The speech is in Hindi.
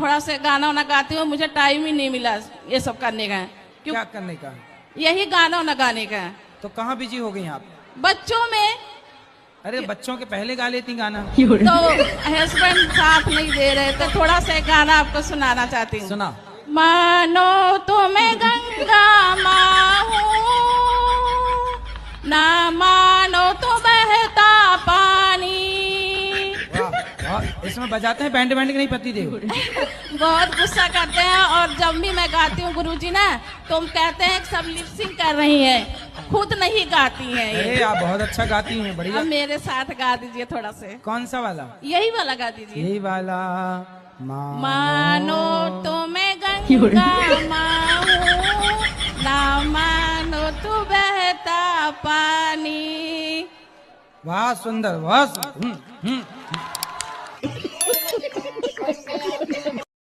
थोड़ा से गाना वाना गाती हूँ, मुझे टाइम ही नहीं मिला ये सब करने का। क्या करने का? यही गाना वाना गाने का। तो कहाँ बिजी हो गई आप? बच्चों में। अरे बच्चों के पहले गा लेती गाना। तो हस्बैंड साथ नहीं दे रहे, तो थोड़ा सा गाना आपको सुनाना चाहती हूँ। सुना। मानो तुम्हें गंगा माँ हूँ, ना मानो तो बहता पानी। वाह वाह, इसमें बजाते हैं बैंड बैंड के नहीं पति देव? बहुत गुस्सा करते हैं, और जब भी मैं गाती हूँ गुरुजी ना, तो हम कहते हैं कि सब लिपसिंग कर रही हैं, खुद नहीं गाती हैं ये। अरे आप बहुत अच्छा गाती हैं, बढ़िया। अब मेरे साथ गा दीजिए थोड़ा से। कौन सा वाला? यही वाला गा दीजिए। यही वाला। मानो तो मैं गंगा माँ हूँ, ना मानो तो बहता पानी। वाह सुंदर, वाह।